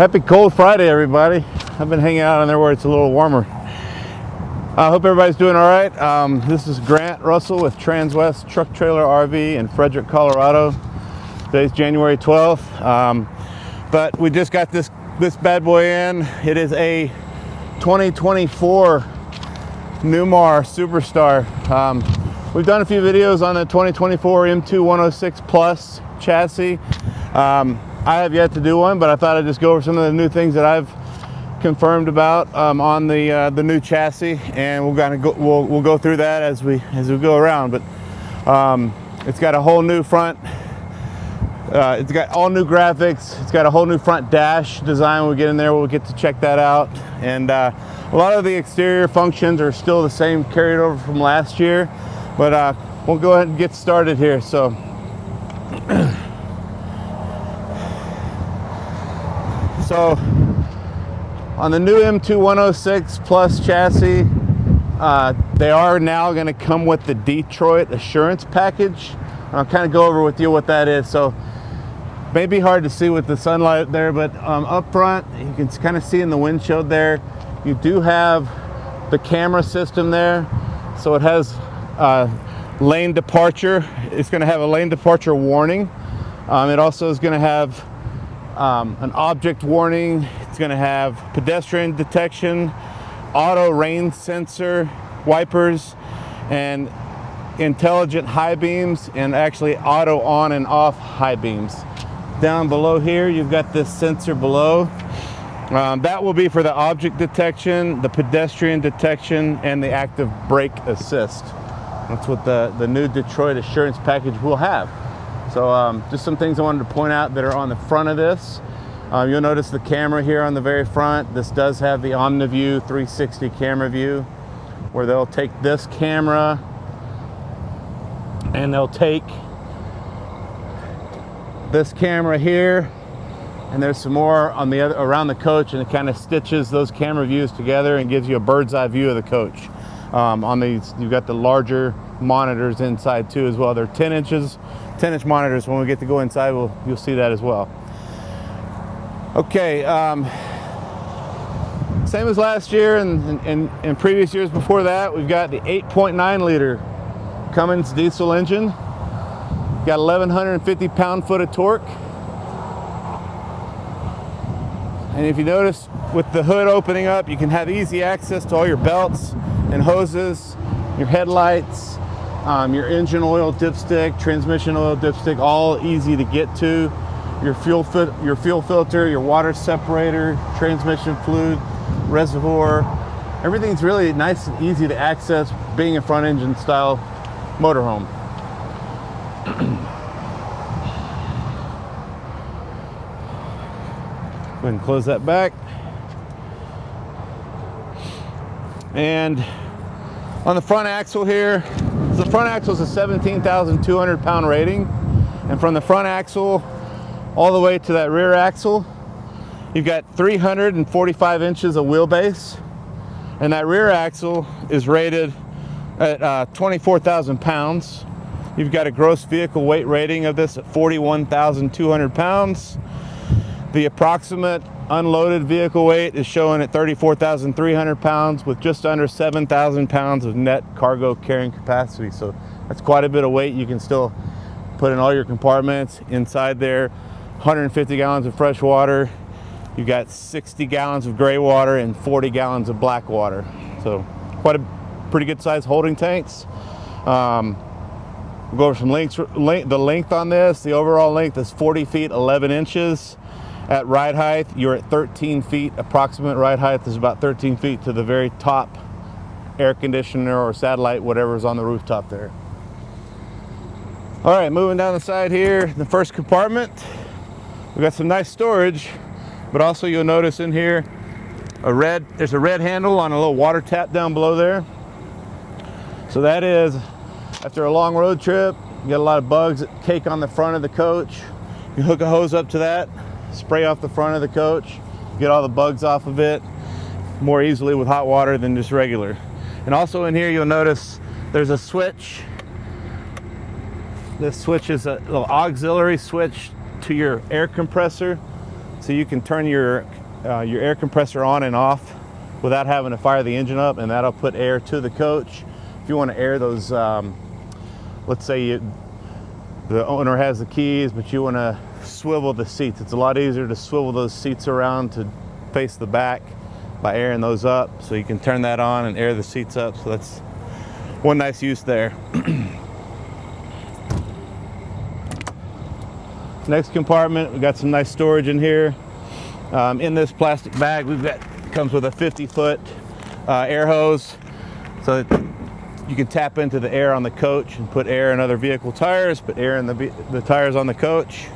Happy cold Friday, everybody. I've been hanging out on there where it's a little warmer. I hope everybody's doing all right. This is Grant Russell with Transwest Truck Trailer RV in Frederick, Colorado. Today's January 12th. But we just got this bad boy in. It is a 2024 Newmar Superstar. We've done a few videos on the 2024 M2 106 Plus chassis. I have yet to do one, but I thought I'd just go over some of the new things that I've confirmed about on the new chassis, and we'll go through that as we go around. But it's got a whole new front. It's got all new graphics. It's got a whole new front dash design. When we get in there, we'll get to check that out. And a lot of the exterior functions are still the same, carried over from last year. But we'll go ahead and get started here. So. So on the new M2 106 Plus chassis, they are now going to come with the Detroit Assurance Package. I'll kind of go over with you what that is. So may be hard to see with the sunlight there, but up front, you can kind of see in the windshield there, you do have the camera system there. So it has lane departure. It's going to have a lane departure warning. It also is going to have an object warning. It's going to have pedestrian detection, auto rain sensor, wipers, and intelligent high beams, and actually auto on and off high beams. Down below here, you've got this sensor below. That will be for the object detection, the pedestrian detection, and the active brake assist. That's what the new Detroit Assurance Package will have. So just some things I wanted to point out that are on the front of this. You'll notice the camera here on the very front. This does have the OmniView 360 camera view, where they'll take this camera and they'll take this camera here, and there's some more on the other around the coach, and it kind of stitches those camera views together and gives you a bird's eye view of the coach. On these, you've got the larger monitors inside too as well. They're 10-inch monitors. When we get to go inside, you'll see that as well. Okay, same as last year and previous years before that, we've got the 8.9 liter Cummins diesel engine. Got 1,150 pound-foot of torque. And if you notice, with the hood opening up, you can have easy access to all your belts and hoses, your headlights, your engine oil dipstick, transmission oil dipstick, all easy to get to. Your fuel filter, your water separator, transmission fluid, reservoir. Everything's really nice and easy to access, being a front engine style motorhome. Go ahead and close that back. And on the front axle here, the front axle is a 17,200 pound rating, and from the front axle all the way to that rear axle, you've got 345 inches of wheelbase, and that rear axle is rated at 24,000 pounds. You've got a gross vehicle weight rating of this at 41,200 pounds. The approximate unloaded vehicle weight is showing at 34,300 pounds with just under 7,000 pounds of net cargo carrying capacity. So that's quite a bit of weight. You can still put in all your compartments inside there. 150 gallons of fresh water. You've got 60 gallons of gray water and 40 gallons of black water. So quite a pretty good size holding tanks. We'll go over some the length on this. The overall length is 40 feet 11 inches. At ride height, you're at 13 feet. Approximate ride height is about 13 feet to the very top air conditioner or satellite, whatever's on the rooftop there. All right, moving down the side here, the first compartment, we've got some nice storage, but also you'll notice in here there's a red handle on a little water tap down below there. So that is, after a long road trip, you got a lot of bugs that cake on the front of the coach. You hook a hose up to that, spray off the front of the coach, get all the bugs off of it more easily with hot water than just regular. And also in here, you'll notice there's a switch. This switch is a little auxiliary switch to your air compressor. so you can turn your air compressor on and off without having to fire the engine up, and that'll put air to the coach. If you want to air those, let's say the owner has the keys, but you want to swivel the seats. It's a lot easier to swivel those seats around to face the back by airing those up. So you can turn that on and air the seats up. So that's one nice use there. Next compartment, we got some nice storage in here. In this plastic bag, comes with a 50-foot air hose, so that you can tap into the air on the coach and put air in other vehicle tires, put air in the tires on the coach.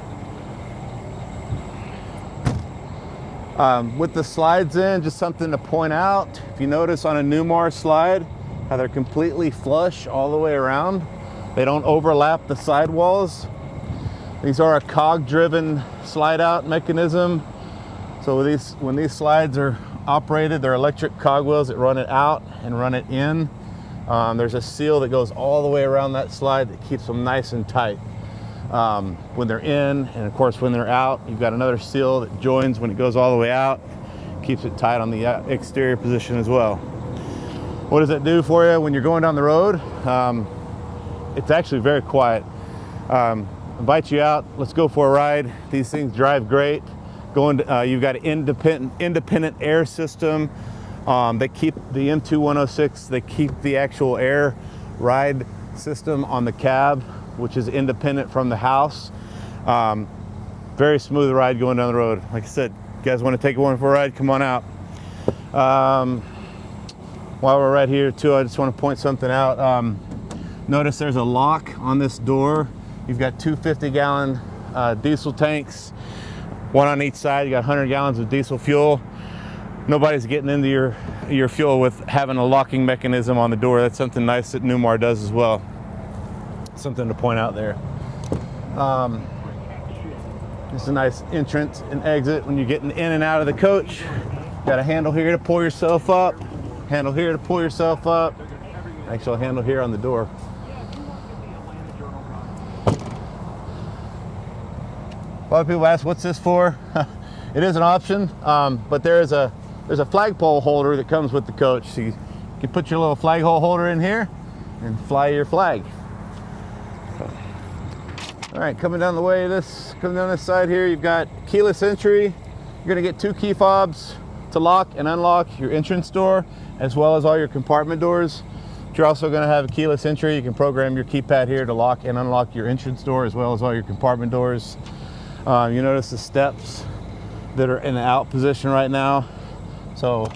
With the slides in, just something to point out. If you notice on a Newmar slide, how they're completely flush all the way around. They don't overlap the sidewalls. These are a cog-driven slide-out mechanism. So when these slides are operated, they're electric cogwheels that run it out and run it in. There's a seal that goes all the way around that slide that keeps them nice and tight when they're in, and of course when they're out, you've got another seal that joins when it goes all the way out, keeps it tight on the exterior position as well. What does that do for you when you're going down the road? It's actually very quiet. Invite you out, let's go for a ride. These things drive great. You've got an independent air system. They keep the M2 106, they keep the actual air ride system on the cab, which is independent from the house. Very smooth ride going down the road. Like I said, you guys want to take one for a ride, come on out. While we're right here too, I just want to point something out. Notice there's a lock on this door. You've got two 50-gallon diesel tanks, one on each side. You got 100 gallons of diesel fuel. Nobody's getting into your fuel with having a locking mechanism on the door. That's something nice that Newmar does as well. Something to point out there. It's a nice entrance and exit when you're getting in and out of the coach. Got a handle here to pull yourself up, handle here to pull yourself up. Actual handle here on the door. A lot of people ask, what's this for? It is an option, but there's a flagpole holder that comes with the coach. So you can put your little flagpole holder in here and fly your flag. So, all right, coming down this side here, you've got keyless entry. You're gonna get two key fobs to lock and unlock your entrance door, as well as all your compartment doors. But you're also gonna have a keyless entry. You can program your keypad here to lock and unlock your entrance door, as well as all your compartment doors. You notice the steps that are in the out position right now. So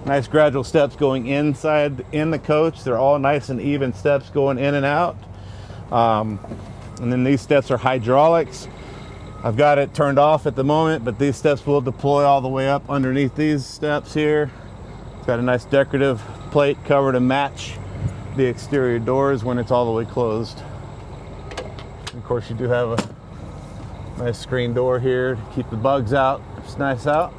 nice gradual steps going inside in the coach. They're all nice and even steps going in and out. And then these steps are hydraulics. I've got it turned off at the moment, but these steps will deploy all the way up underneath these steps here. It's got a nice decorative plate cover to match the exterior doors when it's all the way closed. And of course, you do have a nice screen door here to keep the bugs out. It's nice out.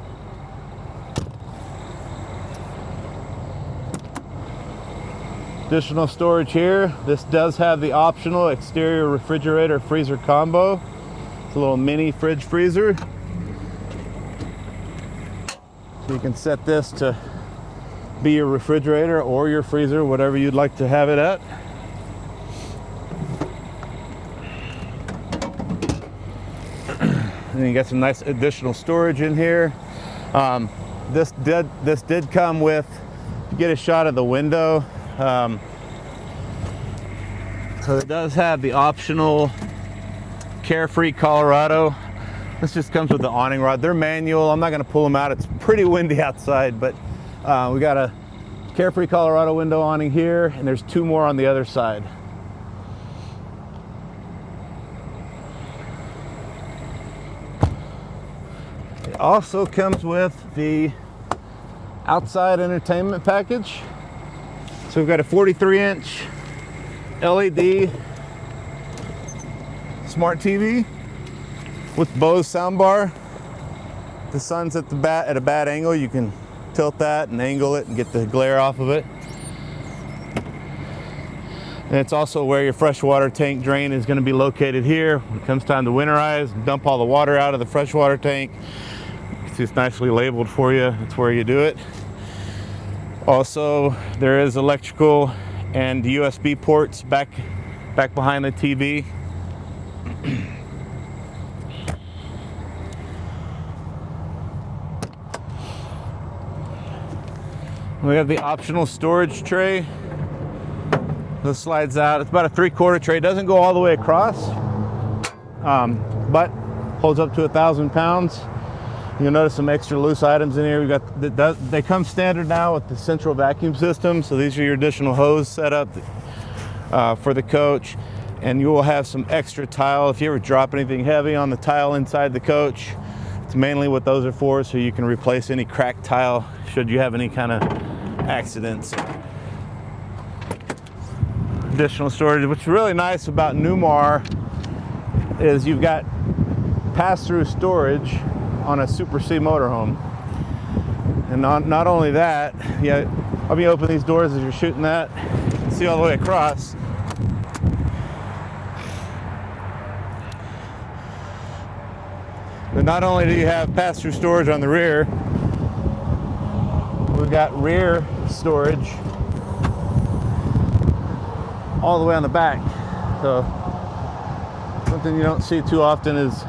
Additional storage here. This does have the optional exterior refrigerator freezer combo. It's a little mini fridge freezer. So you can set this to be your refrigerator or your freezer, whatever you'd like to have it at. And you got some nice additional storage in here. This did come with, you get a shot of the window. So it does have the optional Carefree Colorado. This just comes with the awning rod. They're manual. I'm not going to pull them out. It's pretty windy outside, but we got a Carefree Colorado window awning here, and there's two more on the other side. It also comes with the outside entertainment package. So we've got a 43-inch LED smart TV with Bose soundbar. The sun's at a bad angle. You can tilt that and angle it and get the glare off of it. And it's also where your freshwater tank drain is going to be located here. When it comes time to winterize, dump all the water out of the freshwater tank. It's nicely labeled for you. That's where you do it. Also, there is electrical and USB ports back behind the TV. We have the optional storage tray. This slides out. It's about a 3/4 tray. It doesn't go all the way across, but holds up to 1,000 pounds. You'll notice some extra loose items in here. We've got they come standard now with the central vacuum system. So these are your additional hose set up for the coach, and you will have some extra tile if you ever drop anything heavy on the tile inside the coach. It's mainly what those are for, so you can replace any cracked tile should you have any kind of accidents. Additional storage. What's really nice about Newmar is you've got pass-through storage on a Super C motorhome. And not only that, yeah, let me open these doors as you're shooting that. You can see all the way across. But not only do you have pass-through storage on the rear, we've got rear storage all the way on the back. So something you don't see too often is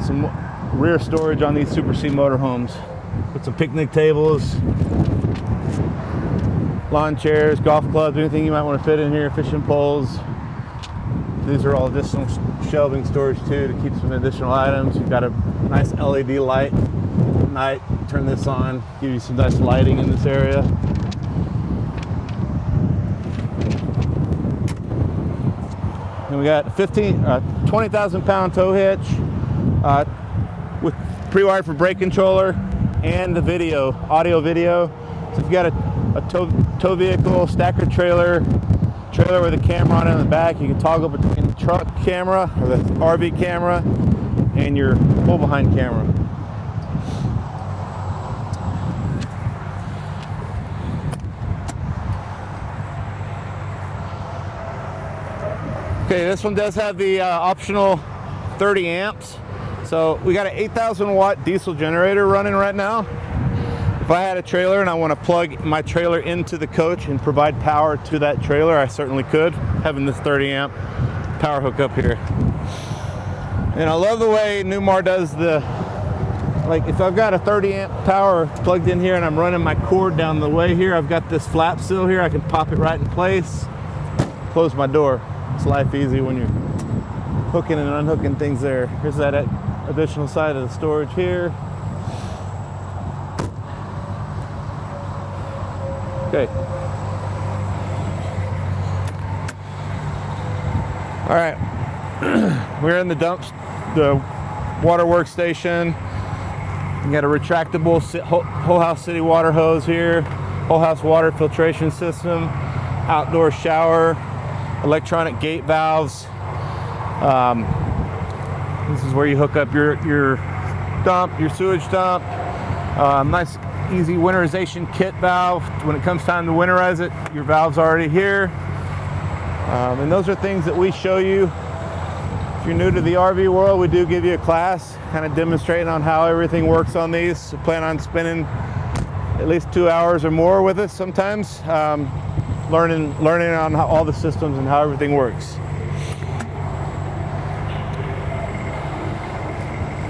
some rear storage on these Super C motorhomes. Put some picnic tables, lawn chairs, golf clubs, anything you might want to fit in here, fishing poles. These are all additional shelving storage too, to keep some additional items. You've got a nice LED light at night. Turn this on, give you some nice lighting in this area. And we got a 20,000 pound tow hitch with pre-wired for brake controller and the audio video. So if you got a tow vehicle, stacker trailer with a camera on it in the back, you can toggle between the truck camera or the RV camera and your pull behind camera. Okay, this one does have the optional 30 amps. So we got an 8,000 watt diesel generator running right now. If I had a trailer and I want to plug my trailer into the coach and provide power to that trailer, I certainly could, having this 30 amp power hook up here. And I love the way Newmar does like if I've got a 30 amp power plugged in here and I'm running my cord down the way here, I've got this flap seal here. I can pop it right in place, close my door. It's life easy when you're hooking and unhooking things there. Here's that additional side of the storage here. Okay. All right. We're in the water workstation. You got a retractable whole house city water hose here, whole house water filtration system, outdoor shower, electronic gate valves. This is where you hook up your dump, your sewage dump. Nice easy winterization kit valve. When it comes time to winterize it, your valve's already here. And those are things that we show you. If you're new to the RV world, we do give you a class kind of demonstrating on how everything works on these. So plan on spending at least 2 hours or more with us sometimes, learning on how all the systems and how everything works.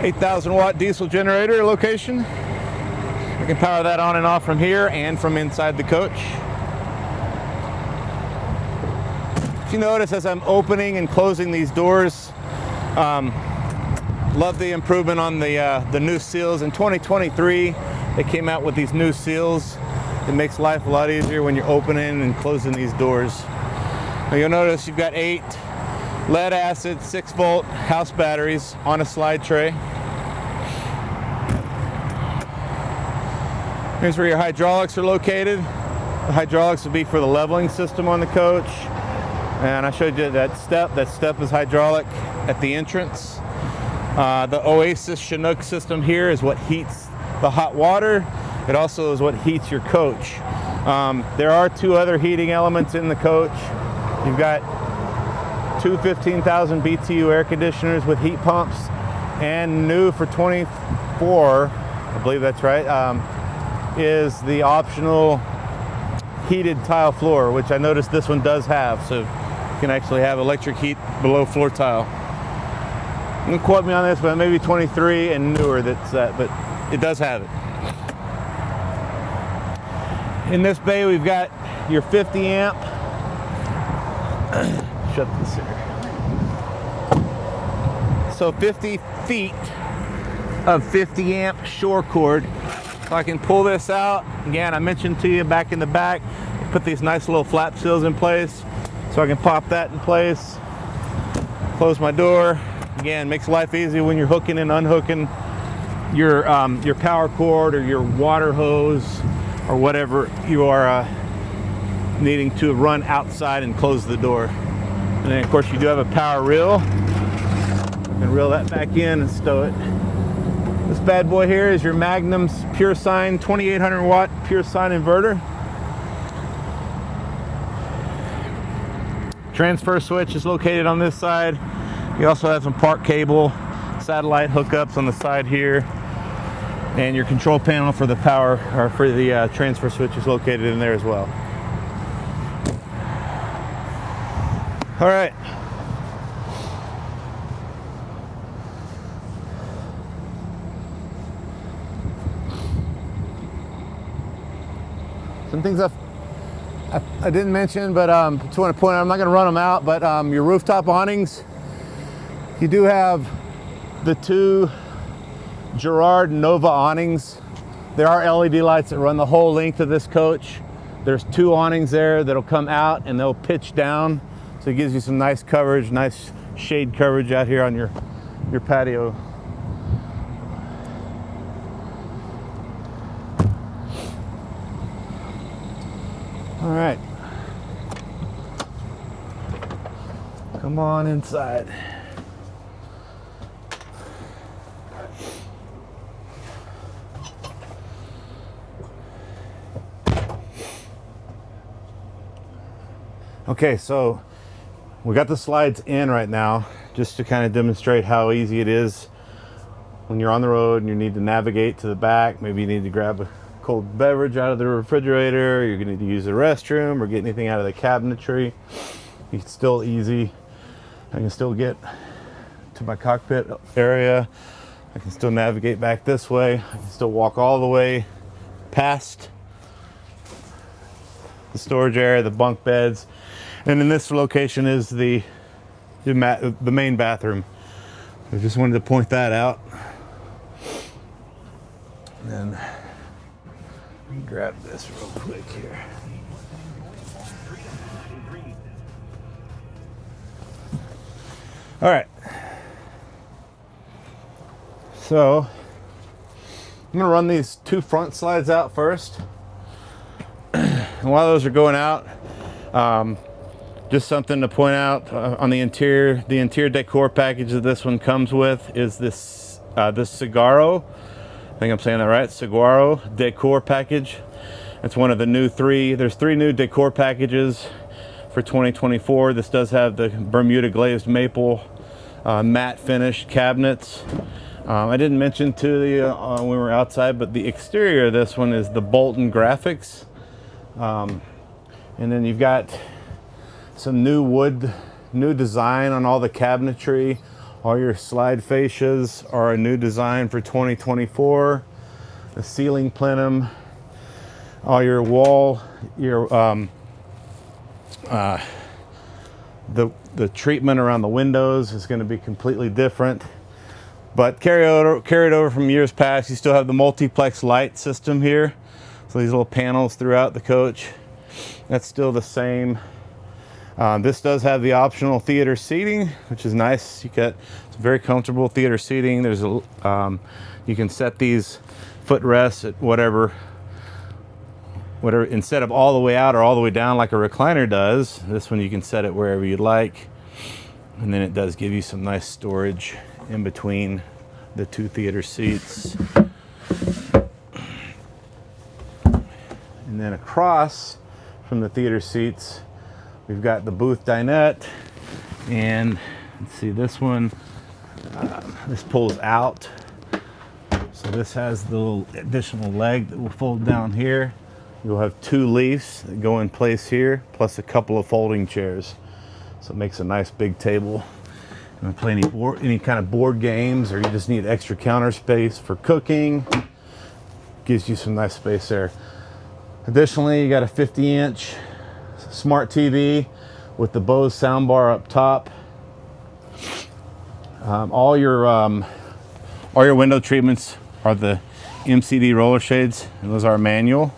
8,000 watt diesel generator location. I can power that on and off from here and from inside the coach. If you notice as I'm opening and closing these doors, love the improvement on the new seals. In 2023, they came out with these new seals. It makes life a lot easier when you're opening and closing these doors. Now you'll notice you've got 8 lead acid 6-volt house batteries on a slide tray. Here's where your hydraulics are located. The hydraulics will be for the leveling system on the coach. And I showed you that step. That step is hydraulic at the entrance. The Oasis Chinook system here is what heats the hot water. It also is what heats your coach. There are 2 other heating elements in the coach. You've got two 15,000 BTU air conditioners with heat pumps, and new for 24, I believe that's right, is the optional heated tile floor, which I noticed this one does have. So you can actually have electric heat below floor tile. Don't quote me on this, but maybe 23 and newer that's that, but it does have it. In this bay, we've got your 50 amp. Shut this here. So 50 feet of 50 amp shore cord. So I can pull this out. Again, I mentioned to you back in the back, put these nice little flap seals in place. So I can pop that in place, close my door. Again, makes life easy when you're hooking and unhooking your power cord or your water hose or whatever you are needing to run outside and close the door. And then of course you do have a power reel. You can reel that back in and stow it. This bad boy here is your Magnum's Pure Sine 2800 watt Pure Sine inverter. Transfer switch is located on this side. You also have some park cable, satellite hookups on the side here, and your control panel for the power, or for the transfer switch, is located in there as well. All right. Some things I didn't mention, but just want to point out, I'm not going to run them out, but your rooftop awnings, you do have the two Girard Nova awnings. There are LED lights that run the whole length of this coach. There's two awnings there that'll come out and they'll pitch down, so it gives you some nice coverage, nice shade coverage out here on your patio. All right, come on inside. Okay, so we got the slides in right now just to kind of demonstrate how easy it is when you're on the road and you need to navigate to the back. Maybe you need to grab a cold beverage out of the refrigerator, you're going to use the restroom or get anything out of the cabinetry. It's still easy. I can still get to my cockpit area. I can still navigate back this way. I can still walk all the way past the storage area, the bunk beds. And in this location is the main bathroom. I just wanted to point that out. And let me grab this real quick here. All right. So I'm gonna run these two front slides out first. And while those are going out, just something to point out on the interior decor package that this one comes with is this Saguaro. I think I'm saying that right. Saguaro decor package. It's one of the new there's three new decor packages for 2024. This does have the Bermuda glazed maple matte finished cabinets. I didn't mention to you when we were outside, but the exterior of this one is the Bolton graphics. And then you've got some new design on all the cabinetry. All your slide fascias are a new design for 2024. The ceiling plenum, all your wall, the treatment around the windows is going to be completely different. But carried over from years past, you still have the multiplex light system here. So these little panels throughout the coach, that's still the same. This does have the optional theater seating, which is nice. You get some very comfortable theater seating. There's a you can set these footrests at whatever, instead of all the way out or all the way down like a recliner does. This one you can set it wherever you'd like, and then it does give you some nice storage in between the two theater seats. And then across from the theater seats We've got the booth dinette, and let's see, this one, this pulls out. So this has the little additional leg that will fold down here. You'll have 2 leaves that go in place here, plus a couple of folding chairs. So it makes a nice big table. You want to play any kind of board games, or you just need extra counter space for cooking. Gives you some nice space there. Additionally, you got a 50-inch smart TV with the Bose soundbar up top. All your window treatments are the MCD roller shades, and those are manual.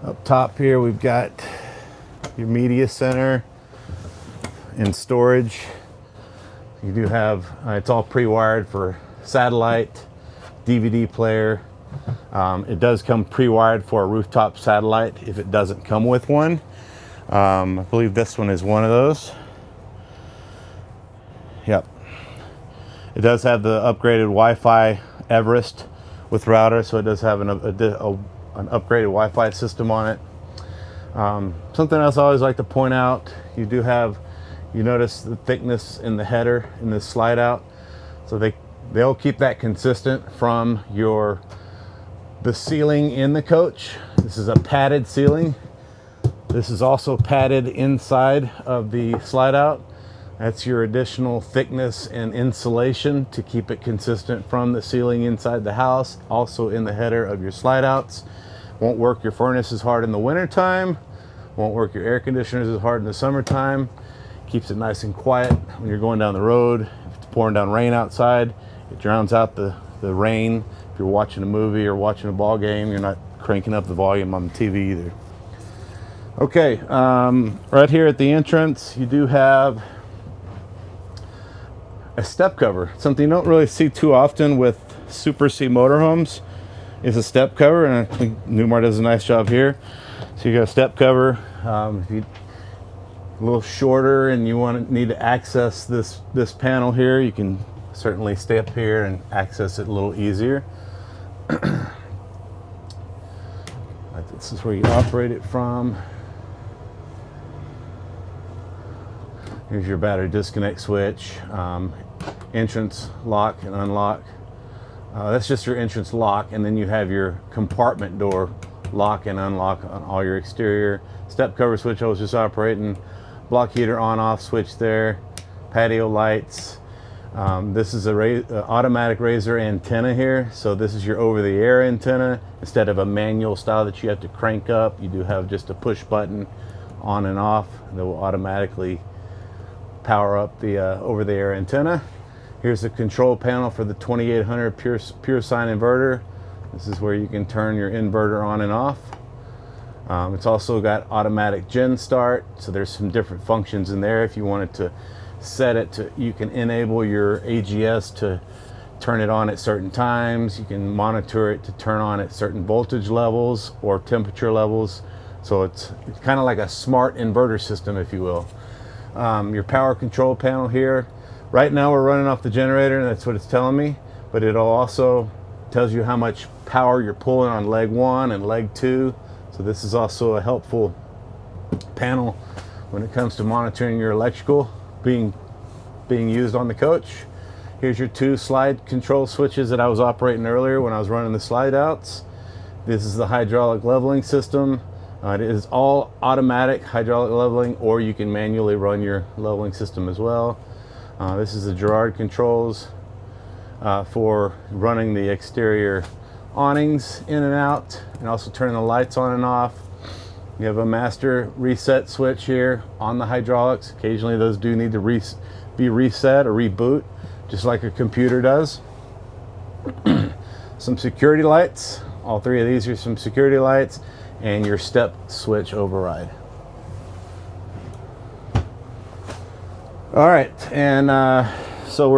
Up top here, we've got your media center and storage. You do have, it's all pre-wired for satellite, DVD player. It does come pre-wired for a rooftop satellite if it doesn't come with one. I believe this one is one of those. Yep. It does have the upgraded Wi-Fi Everest with router, so it does have an upgraded Wi-Fi system on it. Something else I always like to point out, you notice the thickness in the header in this slide out. So they'll keep that consistent from the ceiling in the coach. This is a padded ceiling. This is also padded inside of the slide out. That's your additional thickness and insulation to keep it consistent from the ceiling inside the house. Also in the header of your slide outs. Won't work your furnace as hard in the winter time. Won't work your air conditioners as hard in the summertime. Keeps it nice and quiet when you're going down the road. If it's pouring down rain outside, it drowns out the rain. If you're watching a movie or watching a ball game, you're not cranking up the volume on the TV either. Okay, right here at the entrance, you do have a step cover. Something you don't really see too often with Super C motorhomes is a step cover, and I think Newmar does a nice job here. So you got a step cover. If you're a little shorter and you need to access this panel here, you can certainly stay up here and access it a little easier. This is where you operate it from. Here's your battery disconnect switch, entrance lock and unlock. That's just your entrance lock, and then you have your compartment door lock and unlock on all your exterior. Step cover switch I was just operating, block heater on off switch there, patio lights. This is a automatic razor antenna here, so this is your over-the-air antenna. Instead of a manual style that you have to crank up, you do have just a push button on and off that will automatically power up the over-the-air antenna. Here's the control panel for the 2800 pure sine inverter. This is where you can turn your inverter on and off. It's also got automatic gen start, so there's some different functions in there. If you wanted to set it to, you can enable your AGS to turn it on at certain times. You can monitor it to turn on at certain voltage levels or temperature levels. So it's kind of like a smart inverter system, if you will. Your power control panel here. Right now we're running off the generator, and that's what it's telling me, but it'll also tells you how much power you're pulling on leg 1 and leg 2. So this is also a helpful panel when it comes to monitoring your electrical being used on the coach. Here's your 2 slide control switches that I was operating earlier when I was running the slide outs. This is the hydraulic leveling system. It is all automatic hydraulic leveling, or you can manually run your leveling system as well. This is the Girard controls for running the exterior awnings in and out, and also turning the lights on and off. You have a master reset switch here on the hydraulics. Occasionally those do need to be reset or reboot, just like a computer does. Some security lights. All 3 of these are some security lights, and your step switch override. All right, and so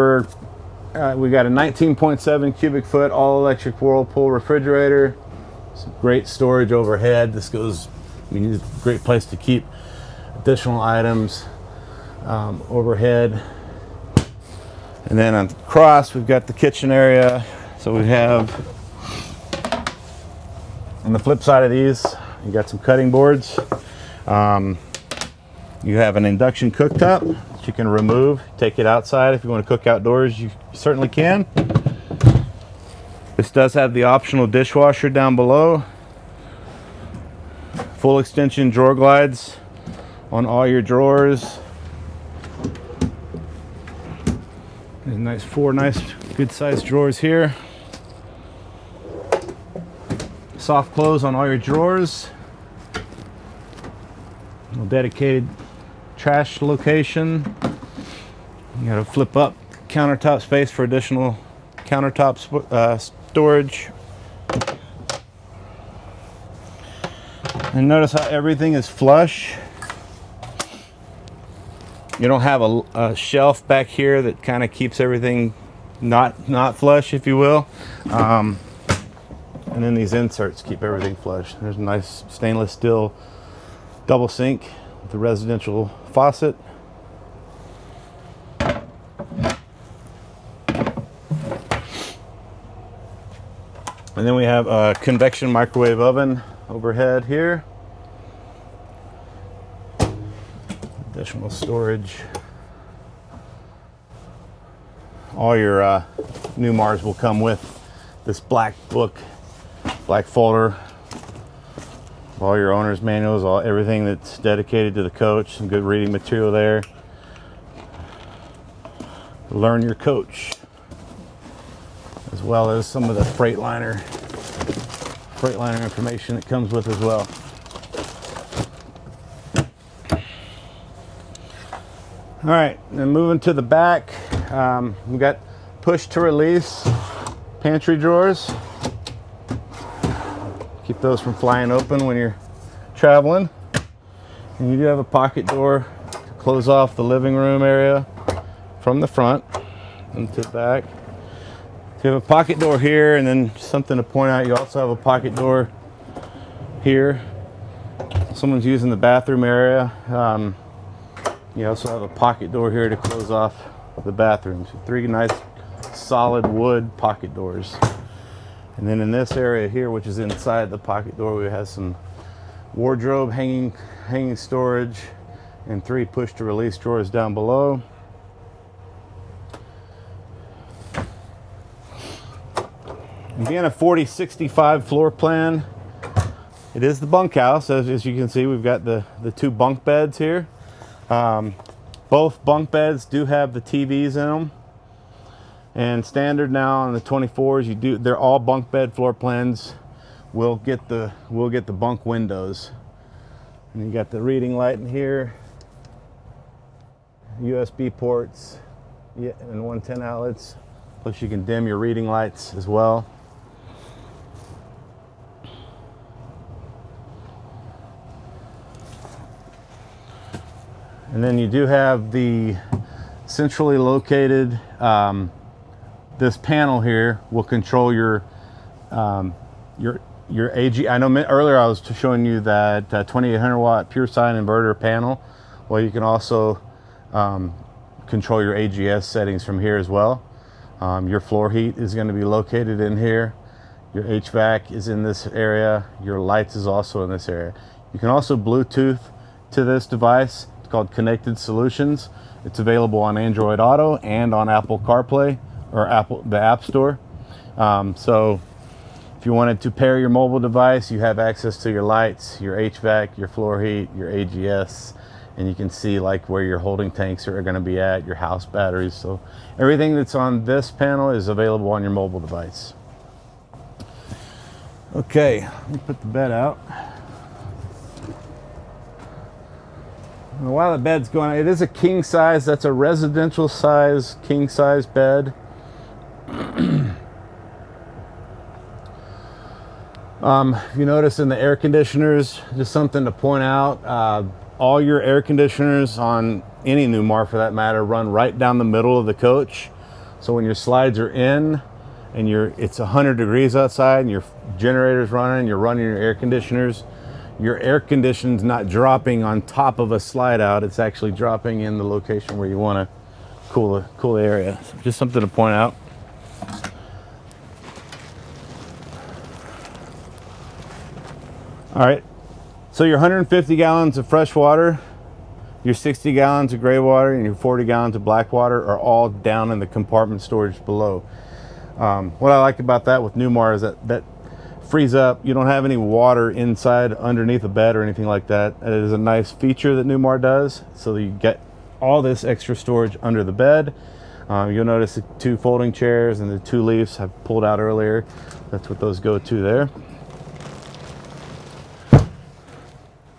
we got a 19.7 cubic foot all electric Whirlpool refrigerator. Some great storage overhead. This goes, it's a great place to keep additional items overhead. And then across we've got the kitchen area. So we have On the flip side of these, you got some cutting boards. You have an induction cooktop that you can remove, take it outside. If you want to cook outdoors, you certainly can. This does have the optional dishwasher down below. Full extension drawer glides on all your drawers. There's four nice good sized drawers here. Soft close on all your drawers. A dedicated trash location. You got a flip up countertop space for additional countertop storage. And notice how everything is flush. You don't have a shelf back here that kind of keeps everything not flush, if you will. And then these inserts keep everything flush. There's a nice stainless steel double sink with a residential faucet. And then we have a convection microwave oven overhead here. Additional storage. All your Newmars will come with this black book, black folder, all your owner's manuals, everything that's dedicated to the coach. Some good reading material there. Learn your coach, as well as some of the Freightliner information that comes with as well. All right, then moving to the back, we got push to release pantry drawers. Keep those from flying open when you're traveling. And you do have a pocket door to close off the living room area from the front into the back. So you have a pocket door here, and then something to point out, you also have a pocket door here. Someone's using the bathroom area. You also have a pocket door here to close off the bathroom. So three nice solid wood pocket doors. And then in this area here, which is inside the pocket door, we have some wardrobe hanging storage and three push to release drawers down below. And being a 4065 floor plan, it is the bunkhouse. As you can see, we've got the two bunk beds here. Both bunk beds do have the TVs in them. And standard now on the 24s, they're all bunk bed floor plans. We'll get the bunk windows. And you got the reading light in here, USB ports, and 110 outlets. Plus you can dim your reading lights as well. And then you do have the centrally located, this panel here will control your AG. I know earlier I was showing you that 2800 watt pure sine inverter panel. Well, you can also control your AGS settings from here as well. Your floor heat is going to be located in here. Your HVAC is in this area. Your lights is also in this area. You can also Bluetooth to this device. It's called Connected Solutions. It's available on Android Auto and on Apple CarPlay or the App Store. So if you wanted to pair your mobile device, you have access to your lights, your HVAC, your floor heat, your AGS, and you can see like where your holding tanks are going to be at, your house batteries. So everything that's on this panel is available on your mobile device. Okay, let me put the bed out. While the bed's going, it is a king size. That's a residential size, king size bed. If you notice in the air conditioners, just something to point out, all your air conditioners on any Newmar for that matter run right down the middle of the coach. So when your slides are in and it's 100 degrees outside and your generator's running, you're running your air conditioners, your air conditioning's not dropping on top of a slide out, it's actually dropping in the location where you want to cool the area. So just something to point out. All right, so your 150 gallons of fresh water, your 60 gallons of gray water, and your 40 gallons of black water are all down in the compartment storage below. What I like about that with Newmar is that frees up. You don't have any water inside underneath the bed or anything like that. It is a nice feature that Newmar does, so that you get all this extra storage under the bed. You'll notice the 2 folding chairs and the 2 leaves I've pulled out earlier. That's what those go to there.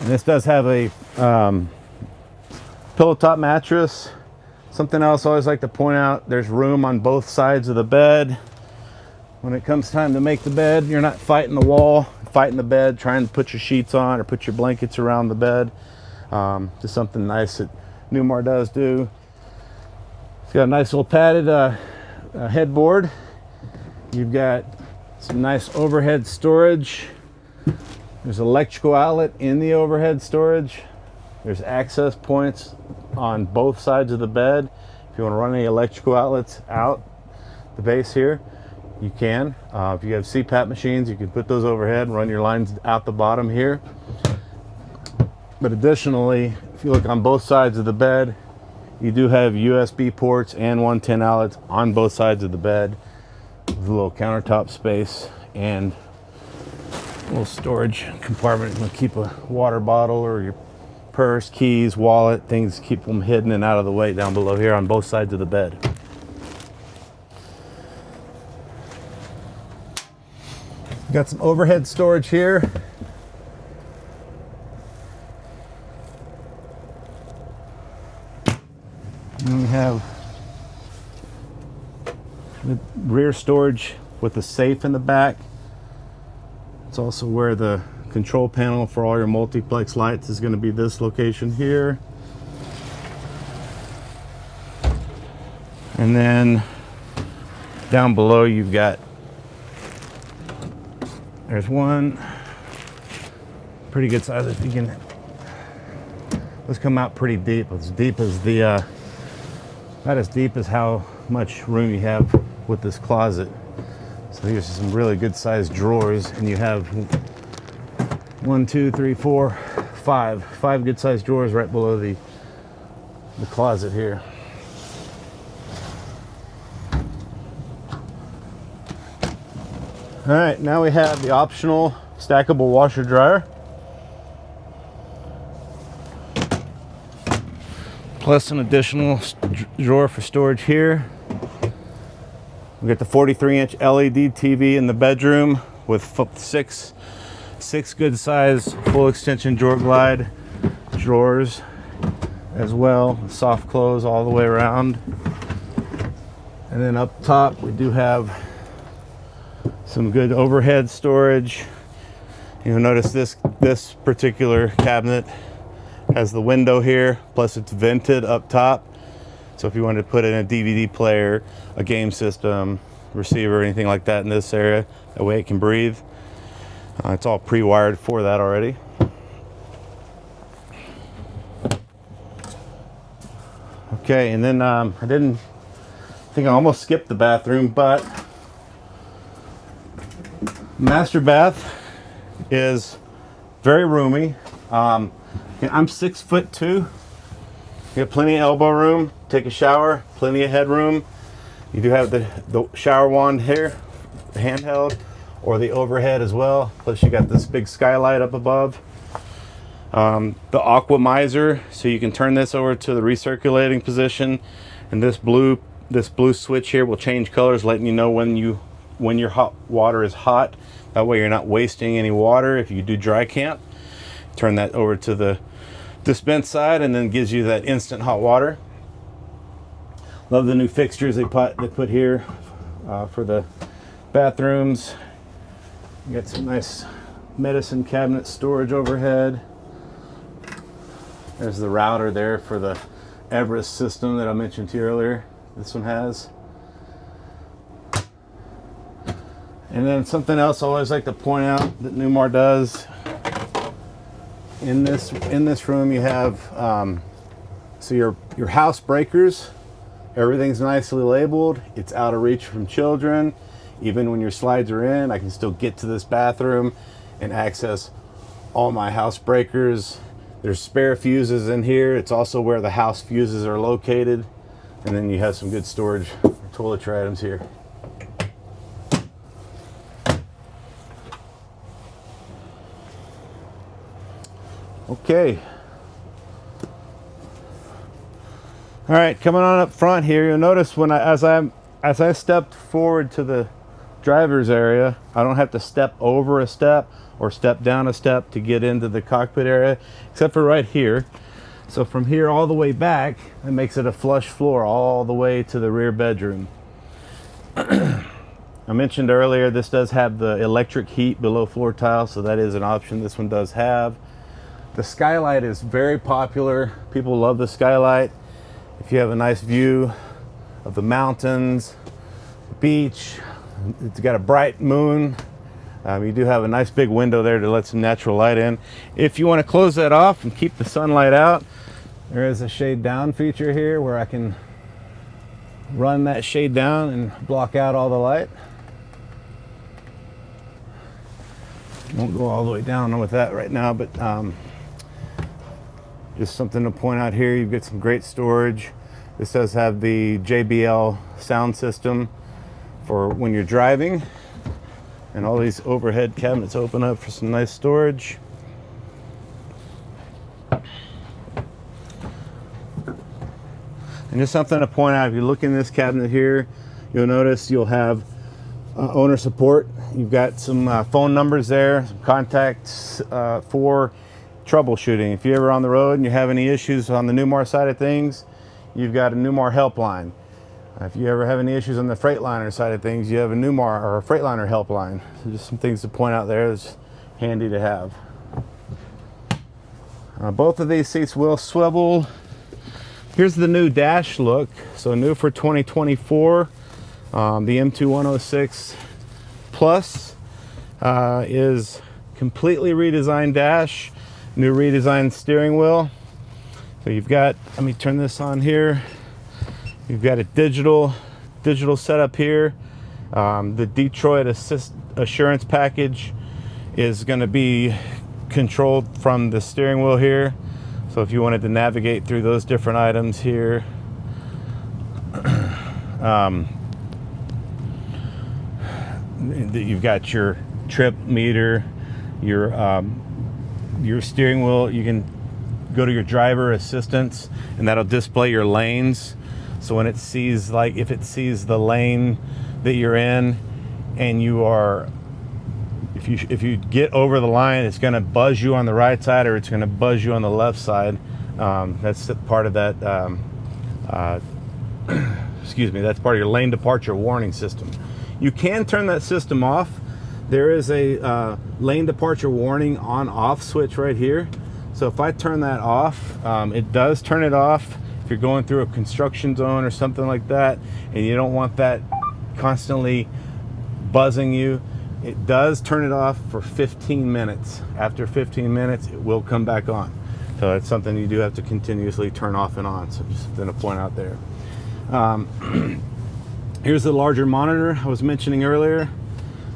And this does have a pillow top mattress. Something else I always like to point out, there's room on both sides of the bed. When it comes time to make the bed, you're not fighting the wall, fighting the bed, trying to put your sheets on or put your blankets around the bed. Just something nice that Newmar does do. It's got a nice little padded headboard. You've got some nice overhead storage. There's an electrical outlet in the overhead storage. There's access points on both sides of the bed. If you want to run any electrical outlets out the base here, you can. If you have CPAP machines, you can put those overhead and run your lines out the bottom here. But additionally, if you look on both sides of the bed, you do have USB ports and 110 outlets on both sides of the bed. There's a little countertop space and a little storage compartment. You can keep a water bottle or your purse, keys, wallet, things, keep them hidden and out of the way down below here on both sides of the bed. Got some overhead storage here. And we have the rear storage with the safe in the back. It's also where the control panel for all your multiplex lights is going to be, this location here. And then down below you've got, there's one pretty good size. If you can, let's come out pretty deep. As deep as the not as deep as how much room you have with this closet. So here's some really good sized drawers, and you have 1, 2, 3, 4, 5 good sized drawers right below the closet here. All right, now we have the optional stackable washer dryer, plus an additional drawer for storage here. We got the 43-inch LED TV in the bedroom with six good size full extension drawer glide drawers as well, soft close all the way around. And then up top we do have some good overhead storage. You'll notice this particular cabinet has the window here, plus it's vented up top. So if you wanted to put in a DVD player, a game system, receiver, anything like that in this area, that way it can breathe. It's all pre-wired for that already. Okay, and then I almost skipped the bathroom, but master bath is very roomy. I'm 6'2". You have plenty of elbow room, take a shower, plenty of headroom. You do have the shower wand here, handheld, or the overhead as well. Plus you got this big skylight up above. The aquamizer, so you can turn this over to the recirculating position, and this blue switch here will change colors, letting you know when your hot water is hot. That way you're not wasting any water if you do dry camp. Turn that over to the dispense side, and then gives you that instant hot water. Love the new fixtures they put here for the bathrooms. You got some nice medicine cabinet storage overhead. There's the router there for the Everest system that I mentioned to you earlier. This one has. And then something else I always like to point out that Newmar does. In this room you have so your house breakers, everything's nicely labeled. It's out of reach from children. Even when your slides are in, I can still get to this bathroom and access all my house breakers. There's spare fuses in here. It's also where the house fuses are located. And then you have some good storage for toiletry items here. Okay. All right, coming on up front here, you'll notice when as I stepped forward to the driver's area, I don't have to step over a step or step down a step to get into the cockpit area, except for right here. So from here all the way back, it makes it a flush floor all the way to the rear bedroom. I mentioned earlier, this does have the electric heat below floor tile, so that is an option this one does have. The skylight is very popular. People love the skylight. If you have a nice view of the mountains, the beach, it's got a bright moon. You do have a nice big window there to let some natural light in. If you want to close that off and keep the sunlight out, there is a shade down feature here where I can run that shade down and block out all the light. Won't go all the way down with that right now, but just something to point out here. You've got some great storage. This does have the JBL sound system for when you're driving, and all these overhead cabinets open up for some nice storage. And just something to point out, if you look in this cabinet here, you'll notice you'll have owner support. You've got some phone numbers there, some contacts for troubleshooting. If you're ever on the road and you have any issues on the Newmar side of things, you've got a Newmar helpline. If you ever have any issues on the Freightliner side of things, you have a Newmar or a Freightliner helpline. So just some things to point out there. It's handy to have. Both of these seats will swivel. Here's the new dash look. So new for 2024. The M2 106 Plus is completely redesigned dash. New redesigned steering wheel. So you've got, let me turn this on here. You've got a digital setup here. The Detroit Assurance package is going to be controlled from the steering wheel here. So if you wanted to navigate through those different items here, you've got your trip meter, your steering wheel. You can go to your driver assistance and that'll display your lanes. So when it sees, like if it sees the lane that you're in and you are, if you get over the line, it's going to buzz you on the right side or it's going to buzz you on the left side. That's part of that excuse me, that's part of your lane departure warning system. You can turn that system off. There is a lane departure warning on off switch right here. So if I turn that off, it does turn it off. If you're going through a construction zone or something like that and you don't want that constantly buzzing you, it does turn it off for 15 minutes. After 15 minutes, it will come back on. So it's something you do have to continuously turn off and on. So just something to point out there. Here's the larger monitor I was mentioning earlier.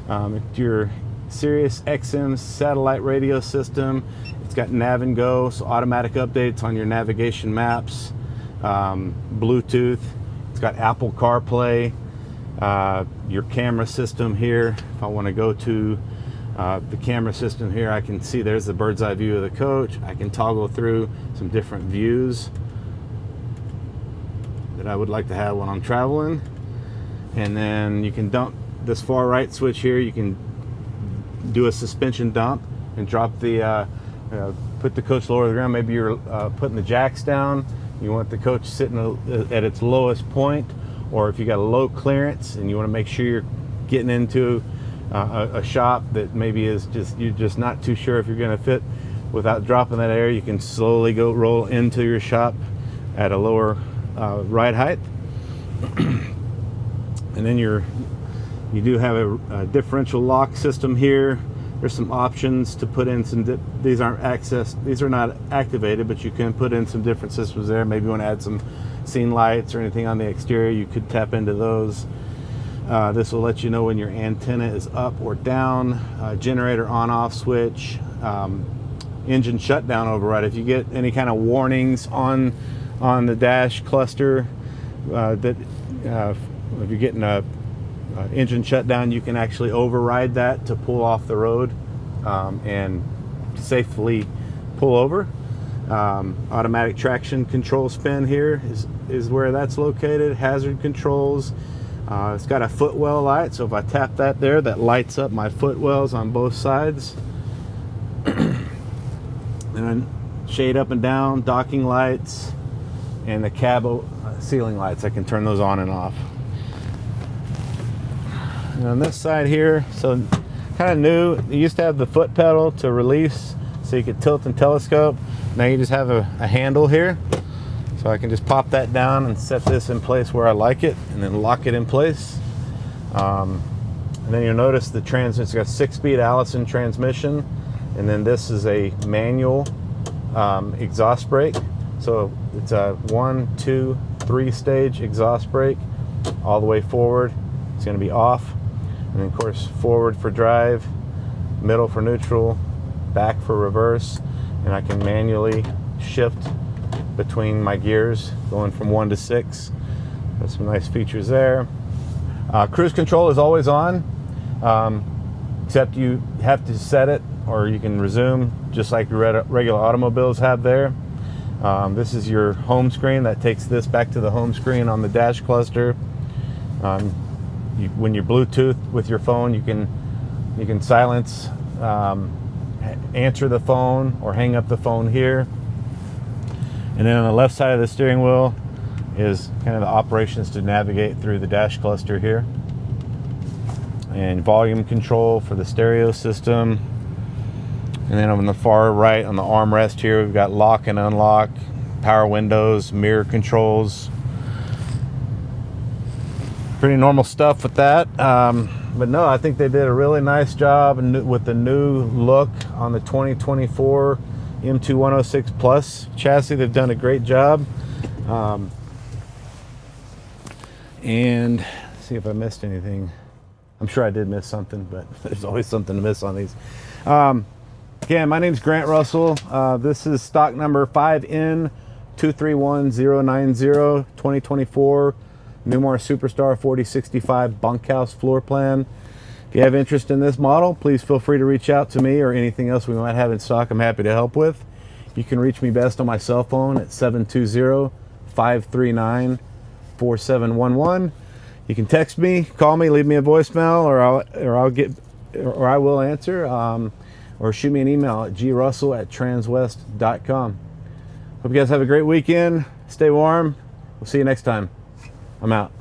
It's your Sirius XM satellite radio system. It's got Nav and Go, so automatic updates on your navigation maps. Bluetooth. It's got Apple CarPlay. Your camera system here. If I want to go to the camera system here, I can see there's the bird's eye view of the coach. I can toggle through some different views that I would like to have when I'm traveling. And then you can dump this far right switch here. You can do a suspension dump and drop the put the coach lower to the ground. Maybe you're putting the jacks down. You want the coach sitting at its lowest point, or if you got a low clearance and you want to make sure you're getting into a shop that maybe is you're just not too sure if you're going to fit without dropping that air, you can slowly roll into your shop at a lower ride height. And then you do have a differential lock system here. There's some options to put in some, these are not activated, but you can put in some different systems there. Maybe you want to add some scene lights or anything on the exterior, you could tap into those. This will let you know when your antenna is up or down. Generator on-off switch. engine shutdown override. If you get any kind of warnings on the dash cluster if you're getting a engine shutdown, you can actually override that to pull off the road and safely pull over. Automatic traction control spin here is where that's located. Hazard controls. It's got a footwell light, so if I tap that there, that lights up my footwells on both sides. And then shade up and down, docking lights, and the cab ceiling lights. I can turn those on and off. And on this side here, so kind of new, you used to have the foot pedal to release so you could tilt and telescope. Now you just have a handle here, so I can just pop that down and set this in place where I like it, and then lock it in place. And then you'll notice the transmission's got 6-speed Allison transmission, and then this is a manual exhaust brake. So it's a 1, 2, 3 stage exhaust brake. All the way forward, it's going to be off, and then of course forward for drive, middle for neutral, back for reverse. And I can manually shift between my gears, going from 1 to 6. There's some nice features there. Cruise control is always on, except you have to set it, or you can resume, just like regular automobiles have there. This is your home screen. That takes this back to the home screen on the dash cluster. When you're Bluetooth with your phone, you can silence, answer the phone, or hang up the phone here. And then on the left side of the steering wheel is kind of the operations to navigate through the dash cluster here, and volume control for the stereo system. And then on the far right, on the armrest here, we've got lock and unlock, power windows, mirror controls. Pretty normal stuff with that. But no, I think they did a really nice job with the new look on the 2024 M2 106 Plus chassis. They've done a great job. And let's see if I missed anything. I'm sure I did miss something, but there's always something to miss on these. Again, my name is Grant Russell. This is stock number 5N231090 2024 Newmar Superstar 4065 bunkhouse floor plan. If you have interest in this model, please feel free to reach out to me, or anything else we might have in stock I'm happy to help with. You can reach me best on my cell phone at 720-539-4711. You can text me, call me, leave me a voicemail, or I will answer, or shoot me an email at grussell@transwest.com. Hope you guys have a great weekend. Stay warm. We'll see you next time. I'm out.